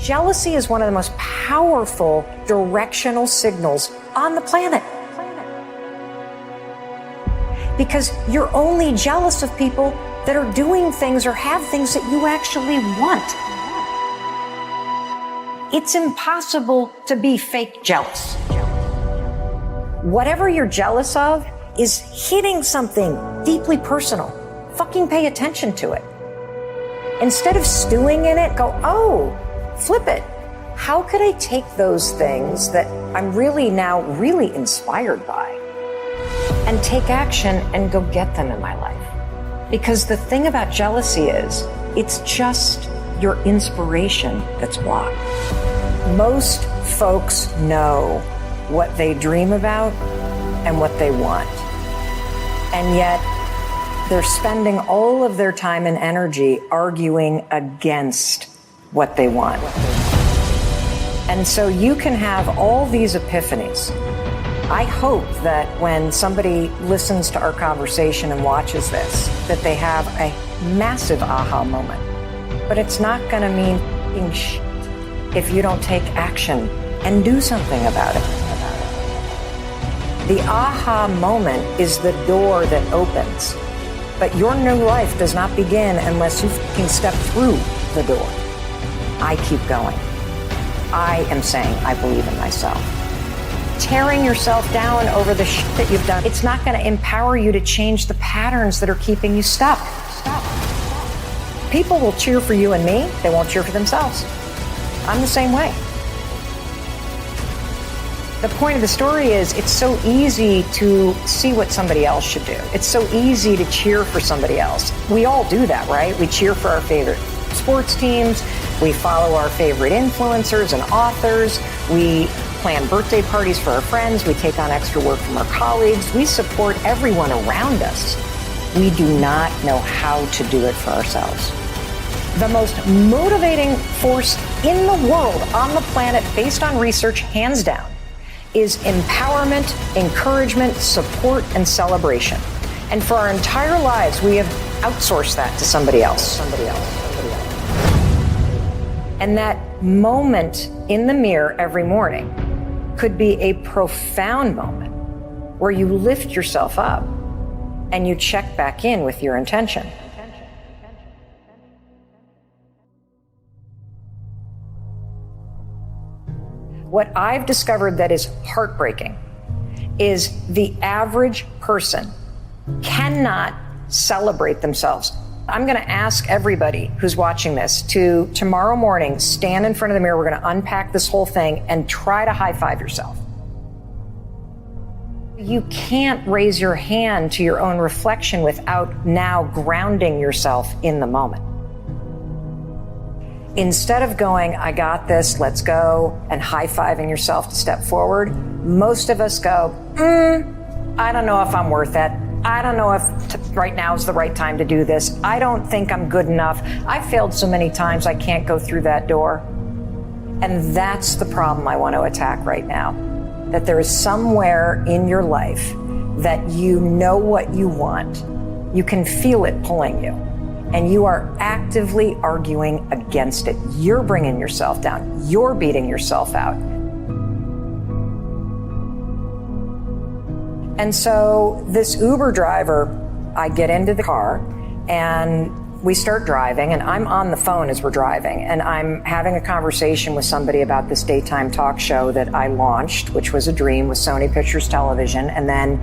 Jealousy is one of the most powerful directional signals on the planet. Because you're only jealous of people that are doing things or have things that you actually want. It's impossible to be fake jealous. Whatever you're jealous of is hitting something deeply personal. Fucking pay attention to it. Instead of stewing in it, go, oh, flip it. How could I take those things that I'm really inspired by and take action and go get them in my life? Because the thing about jealousy is, it's just your inspiration that's blocked. Most folks know what they dream about and what they want. And yet, they're spending all of their time and energy arguing against what they want. And so you can have all these epiphanies. I hope that when somebody listens to our conversation and watches this, that they have a massive aha moment. But it's not going to mean f***ing shit if you don't take action and do something about it. The aha moment is the door that opens. But your new life does not begin unless you f***ing step through the door. I keep going. I am saying I believe in myself. Tearing yourself down over the shit that you've done, it's not going to empower you to change the patterns that are keeping you stuck. People will cheer for you and me. They won't cheer for themselves. I'm the same way. The point of the story is it's so easy to see what somebody else should do. It's so easy to cheer for somebody else. We all do that, right? We cheer for our favorite sports teams. We follow our favorite influencers and authors. We plan birthday parties for our friends. We take on extra work from our colleagues. We support everyone around us. We do not know how to do it for ourselves. The most motivating force in the world, on the planet, based on research, hands down, is empowerment, encouragement, support, and celebration. And for our entire lives, we have outsourced that to somebody else. And that moment in the mirror every morning could be a profound moment where you lift yourself up and you check back in with your intention. What I've discovered that is heartbreaking is the average person cannot celebrate themselves. I'm going to ask everybody who's watching this to tomorrow morning stand in front of the mirror. We're going to unpack this whole thing and try to high five yourself. You can't raise your hand to your own reflection without now grounding yourself in the moment. Instead of going, I got this, let's go, and high-fiving yourself to step forward, most of us go, I don't know if I'm worth it. I don't know if right now is the right time to do this. I don't think I'm good enough. I've failed so many times I can't go through that door. And that's the problem I want to attack right now. That there is somewhere in your life that you know what you want. You can feel it pulling you. And you are actively arguing against it. You're bringing yourself down. You're beating yourself out. And so this Uber driver, I get into the car and we start driving, and I'm on the phone as we're driving, and I'm having a conversation with somebody about this daytime talk show that I launched, which was a dream with Sony Pictures Television, and then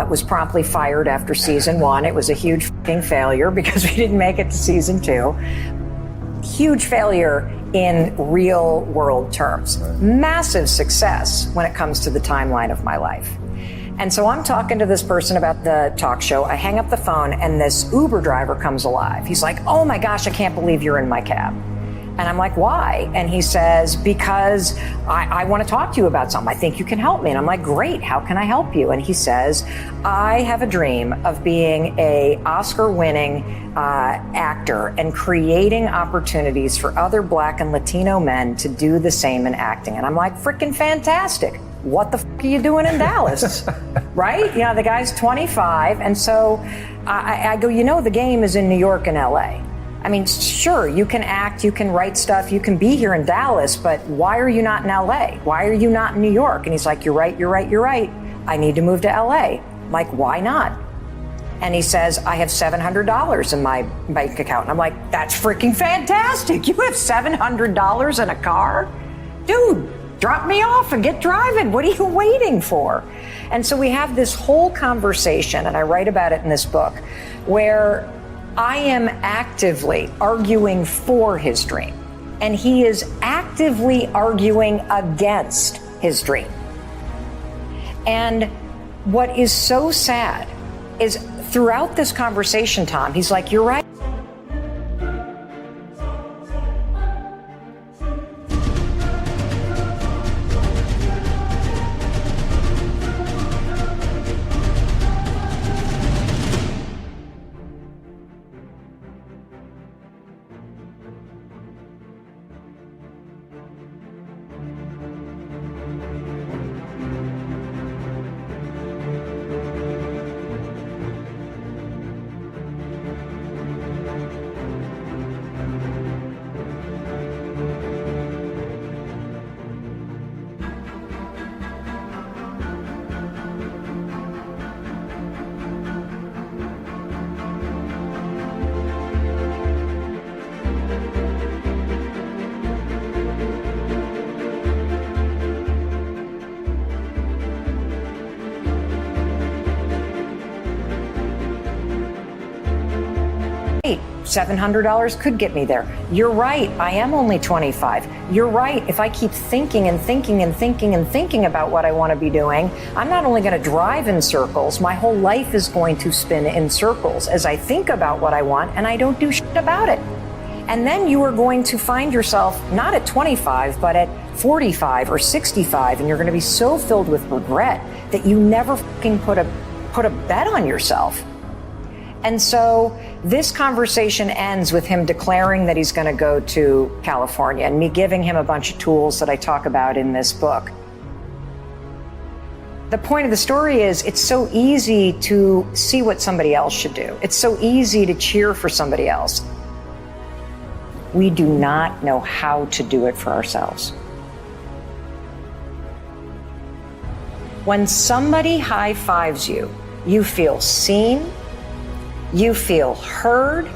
was promptly fired after season 1. It was a huge fucking failure because we didn't make it to season 2. Huge failure in real world terms. Massive success when it comes to the timeline of my life. And so I'm talking to this person about the talk show. I hang up the phone and this Uber driver comes alive. He's like, oh my gosh, I can't believe you're in my cab. And I'm like, why? And he says, because I want to talk to you about something. I think you can help me. And I'm like, great, how can I help you? And he says, I have a dream of being a Oscar-winning actor and creating opportunities for other Black and Latino men to do the same in acting. And I'm like, freaking fantastic. What the f*** are you doing in Dallas? Right? You know, the guy's 25. And so I go, you know, the game is in New York and LA. I mean, sure, you can act, you can write stuff, you can be here in Dallas, but why are you not in LA? Why are you not in New York? And he's like, you're right. I need to move to LA. I'm like, why not? And he says, I have $700 in my bank account. And I'm like, that's freaking fantastic. You have $700 in a car? Dude, drop me off and get driving. What are you waiting for? And so we have this whole conversation, and I write about it in this book, where I am actively arguing for his dream, and he is actively arguing against his dream. And what is so sad is throughout this conversation, Tom, he's like, you're right. $700 could get me there. You're right. I am only 25. You're right. If I keep thinking and thinking and thinking and thinking about what I want to be doing, I'm not only going to drive in circles, my whole life is going to spin in circles as I think about what I want and I don't do shit about it. And then you are going to find yourself not at 25, but at 45 or 65, and you're going to be so filled with regret that you never fucking put a bet on yourself. And so this conversation ends with him declaring that he's going to go to California and me giving him a bunch of tools that I talk about in this book. The point of the story is it's so easy to see what somebody else should do. It's so easy to cheer for somebody else. We do not know how to do it for ourselves. When somebody high fives you, you feel seen, you feel heard,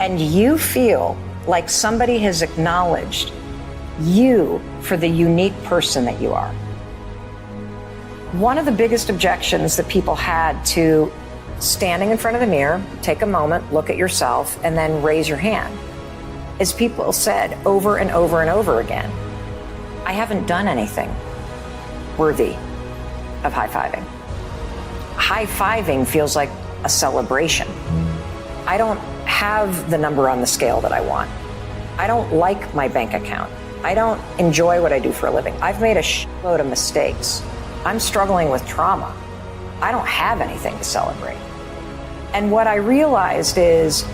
and you feel like somebody has acknowledged you for the unique person that you are. One of the biggest objections that people had to standing in front of the mirror, take a moment, look at yourself, and then raise your hand, is people said over and over and over again, I haven't done anything worthy of high-fiving. High-fiving feels like a celebration. I don't have the number on the scale that I want. I don't like my bank account. I don't enjoy what I do for a living. I've made a shitload of mistakes. I'm struggling with trauma. I don't have anything to celebrate. And what I realized is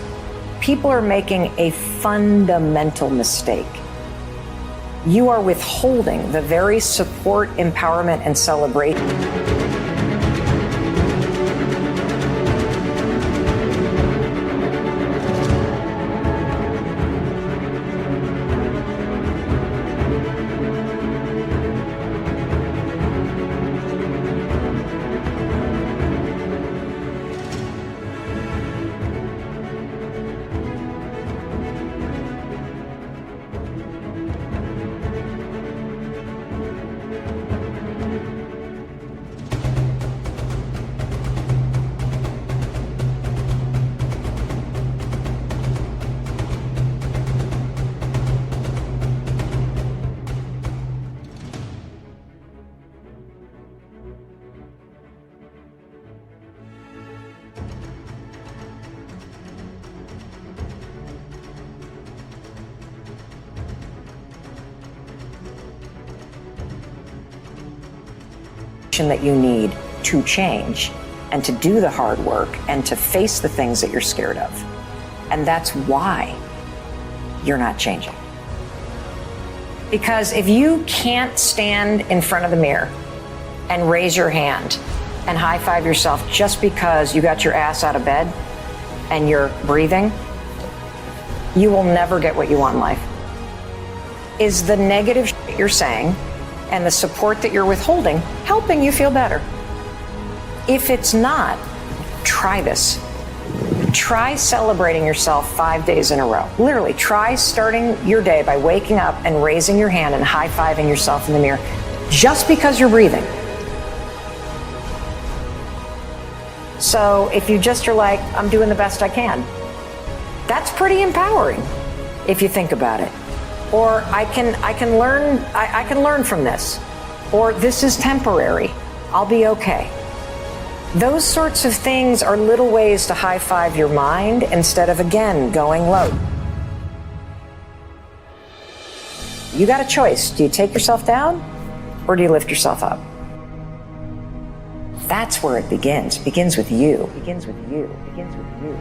people are making a fundamental mistake. You are withholding the very support, empowerment, and celebration. That you need to change and to do the hard work and to face the things that you're scared of. And that's why you're not changing. Because if you can't stand in front of the mirror and raise your hand and high-five yourself just because you got your ass out of bed and you're breathing, you will never get what you want in life. Is the negative shit you're saying and the support that you're withholding helping you feel better? If it's not, try this. Try celebrating yourself 5 days in a row. Literally, try starting your day by waking up and raising your hand and high-fiving yourself in the mirror just because you're breathing. So if you just are like, I'm doing the best I can, that's pretty empowering if you think about it. Or I can learn from this. Or this is temporary. I'll be okay. Those sorts of things are little ways to high-five your mind instead of, again, going low. You got a choice. Do you take yourself down or do you lift yourself up? That's where it begins. It begins with you. It begins with you. It begins with you.